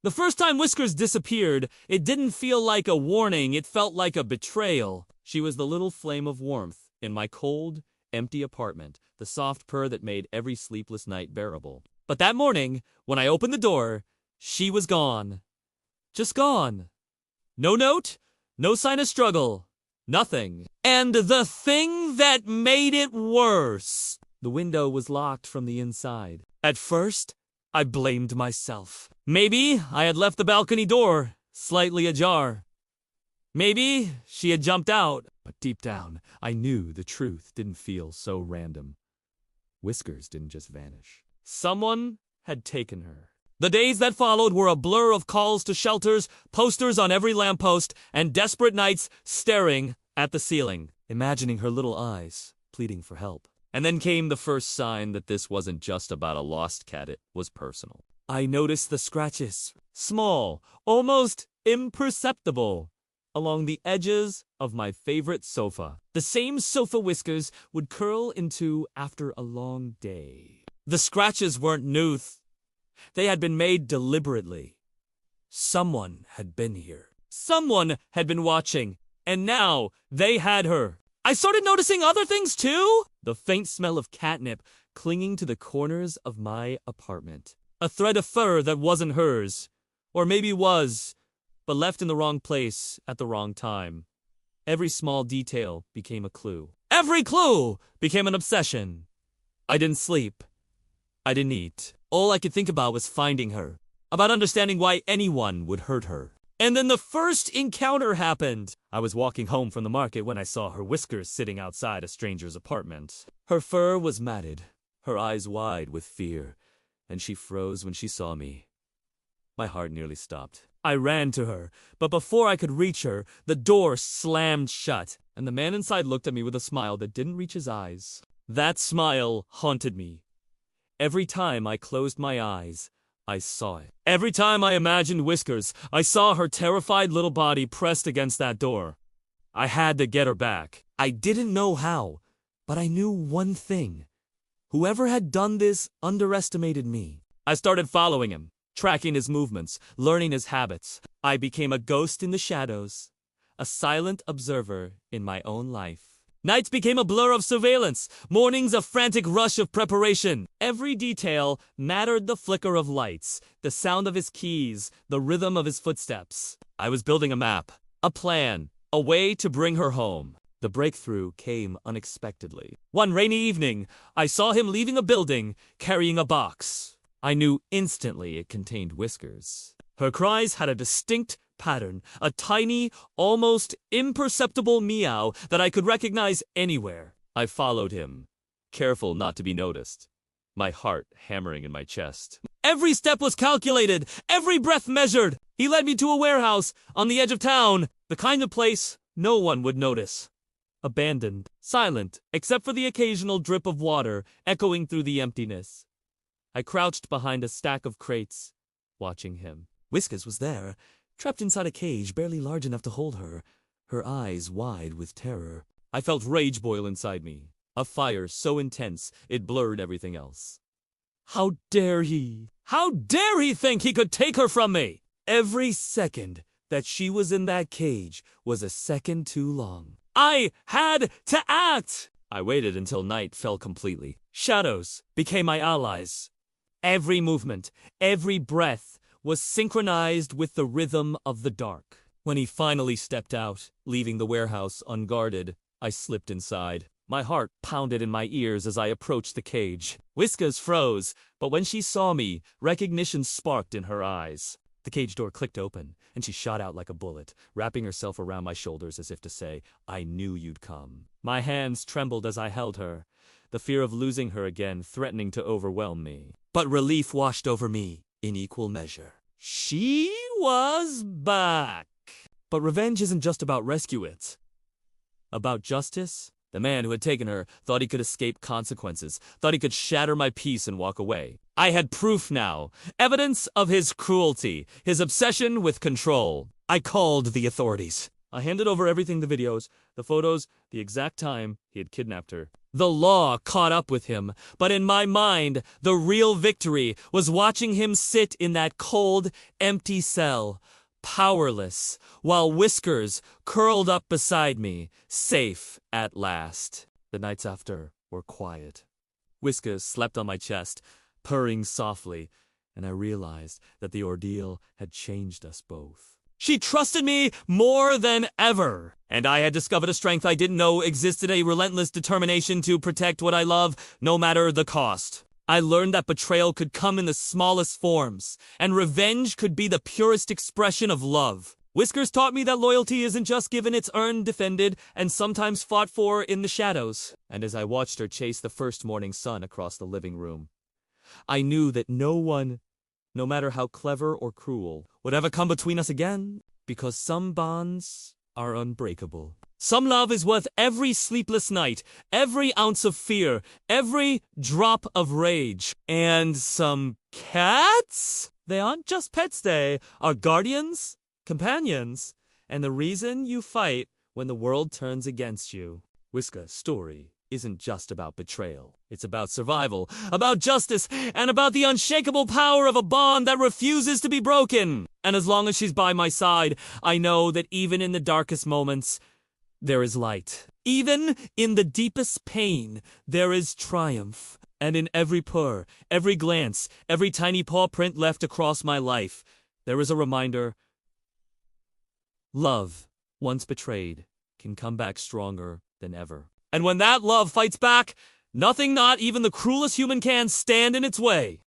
The first time Whiskers disappeared, it didn't feel like a warning, it felt like a betrayal. She was the little flame of warmth in my cold, empty apartment, the soft purr that made every sleepless night bearable. But that morning, when I opened the door, she was gone. Just gone. No note, no sign of struggle, nothing. And the thing that made it worse, the window was locked from the inside. At first, I blamed myself. Maybe I had left the balcony door slightly ajar. Maybe she had jumped out, but deep down, I knew the truth didn't feel so random. Whiskers didn't just vanish. Someone had taken her. The days that followed were a blur of calls to shelters, posters on every lamppost, and desperate nights staring at the ceiling, imagining her little eyes, pleading for help. And then came the first sign that this wasn't just about a lost cat, it was personal. I noticed the scratches, small, almost imperceptible, along the edges of my favorite sofa. The same sofa Whiskers would curl into after a long day. The scratches weren't new. They had been made deliberately. Someone had been here. Someone had been watching, and now they had her. I started noticing other things too. The faint smell of catnip clinging to the corners of my apartment. A thread of fur that wasn't hers. Or maybe was, but left in the wrong place at the wrong time. Every small detail became a clue. Every clue became an obsession. I didn't sleep. I didn't eat. All I could think about was finding her. About understanding why anyone would hurt her. And then the first encounter happened. I was walking home from the market when I saw her Whiskers sitting outside a stranger's apartment. Her fur was matted, her eyes wide with fear, and she froze when she saw me. My heart nearly stopped. I ran to her, but before I could reach her, the door slammed shut, and the man inside looked at me with a smile that didn't reach his eyes. That smile haunted me. Every time I closed my eyes, I saw it. Every time I imagined Whiskers, I saw her terrified little body pressed against that door. I had to get her back. I didn't know how, but I knew one thing. Whoever had done this underestimated me. I started following him, tracking his movements, learning his habits. I became a ghost in the shadows, a silent observer in my own life. Nights became a blur of surveillance, mornings a frantic rush of preparation. Every detail mattered: the flicker of lights, the sound of his keys, the rhythm of his footsteps. I was building a map, a plan, a way to bring her home. The breakthrough came unexpectedly. One rainy evening, I saw him leaving a building, carrying a box. I knew instantly it contained Whiskers. Her cries had a distinct pattern, a tiny, almost imperceptible meow that I could recognize anywhere. I followed him, careful not to be noticed, my heart hammering in my chest. Every step was calculated, every breath measured. He led me to a warehouse on the edge of town, the kind of place no one would notice. Abandoned, silent, except for the occasional drip of water echoing through the emptiness. I crouched behind a stack of crates, watching him. Whiskers was there, trapped inside a cage barely large enough to hold her, her eyes wide with terror. I felt rage boil inside me, a fire so intense it blurred everything else. How dare he? How dare he think he could take her from me? Every second that she was in that cage was a second too long. I had to act! I waited until night fell completely. Shadows became my allies. Every movement, every breath was synchronized with the rhythm of the dark. When he finally stepped out, leaving the warehouse unguarded, I slipped inside. My heart pounded in my ears as I approached the cage. Whiskers froze, but when she saw me, recognition sparked in her eyes. The cage door clicked open, and she shot out like a bullet, wrapping herself around my shoulders as if to say, "I knew you'd come." My hands trembled as I held her, the fear of losing her again threatening to overwhelm me. But relief washed over me in equal measure. She was back. But revenge isn't just about rescue, it's about justice. The man who had taken her thought he could escape consequences, thought he could shatter my peace and walk away. I had proof now, evidence of his cruelty, his obsession with control. I called the authorities. I handed over everything: the videos, the photos, the exact time he had kidnapped her. The law caught up with him, but in my mind, the real victory was watching him sit in that cold, empty cell, powerless, while Whiskers curled up beside me, safe at last. The nights after were quiet. Whiskers slept on my chest, purring softly, and I realized that the ordeal had changed us both. She trusted me more than ever, and I had discovered a strength I didn't know existed, a relentless determination to protect what I love, no matter the cost. I learned that betrayal could come in the smallest forms, and revenge could be the purest expression of love. Whiskers taught me that loyalty isn't just given, it's earned, defended, and sometimes fought for in the shadows. And as I watched her chase the first morning sun across the living room, I knew that no one, no matter how clever or cruel, would ever come between us again, because some bonds are unbreakable. Some love is worth every sleepless night, every ounce of fear, every drop of rage. And some cats? They aren't just pets, they are guardians, companions, and the reason you fight when the world turns against you. Whisker's story isn't just about betrayal. It's about survival, about justice, and about the unshakable power of a bond that refuses to be broken. And as long as she's by my side, I know that even in the darkest moments, there is light. Even in the deepest pain, there is triumph. And in every purr, every glance, every tiny paw print left across my life, there is a reminder: love, once betrayed, can come back stronger than ever. And when that love fights back, nothing, not even the cruelest human, can stand in its way.